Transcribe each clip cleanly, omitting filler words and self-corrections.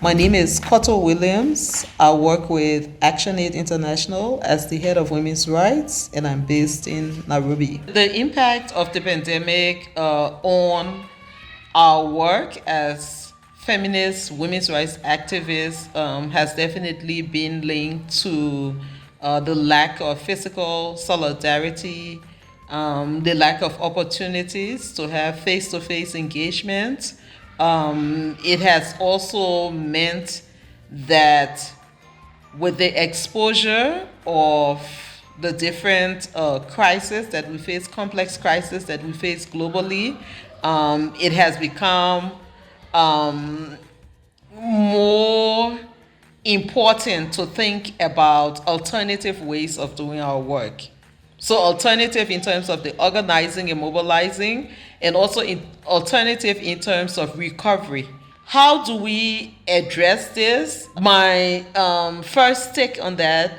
My name is Korto Williams. I work with ActionAid International as the head of women's rights, and I'm based in Nairobi. The impact of the pandemic on our work as feminist women's rights activists has definitely been linked to the lack of physical solidarity, the lack of opportunities to have face-to-face engagement. It has also meant that with the exposure of the different crises that we face, complex crises that we face globally, it has become more important to think about alternative ways of doing our work. So alternative in terms of the organizing and mobilizing, and also alternative in terms of recovery. How do we address this? My first take on that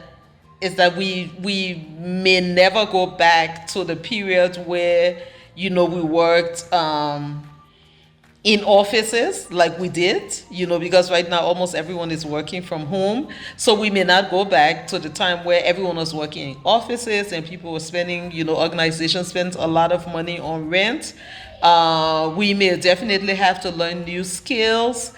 is that we may never go back to the period where, we worked in offices like we did, because right now almost everyone is working from home. So we may not go back to the time where everyone was working in offices and people were spending, organizations spent a lot of money on rent. We may definitely have to learn new skills,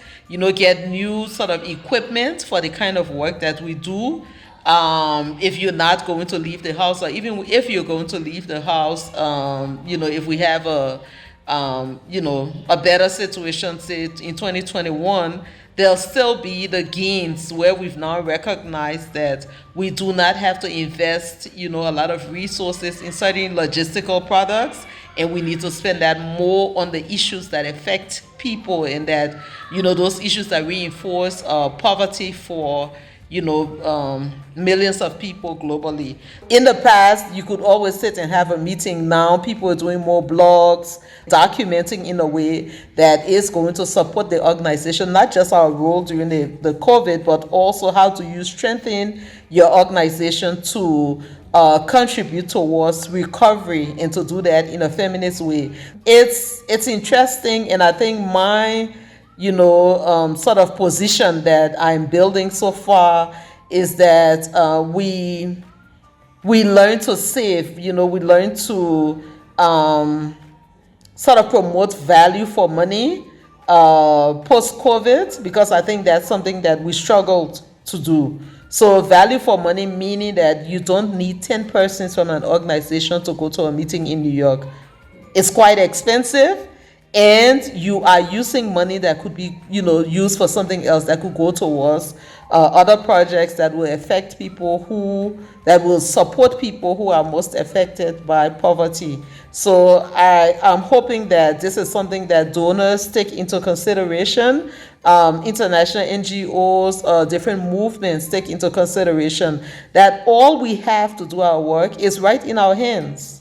get new sort of equipment for the kind of work that we do. If you're not going to leave the house, or even if you're going to leave the house, if we have a better situation, say in 2021, there'll still be the gains where we've now recognized that we do not have to invest, a lot of resources in certain logistical products, and we need to spend that more on the issues that affect people, and that, those issues that reinforce poverty for millions of people globally. In the past, you could always sit and have a meeting. Now people are doing more blogs, documenting in a way that is going to support the organization, not just our role during the COVID, but also how do you strengthen your organization to contribute towards recovery, and to do that in a feminist way. It's interesting, and I think my sort of position that I'm building so far is that we learn to save, we learn to sort of promote value for money post-COVID, because I think that's something that we struggled to do. So value for money, meaning that you don't need 10 persons from an organization to go to a meeting in New York. It's quite expensive, and you are using money that could be, used for something else, that could go towards other projects that will affect people that will support people who are most affected by poverty. So I am hoping that this is something that donors take into consideration, international NGOs, different movements take into consideration, that all we have to do our work is right in our hands.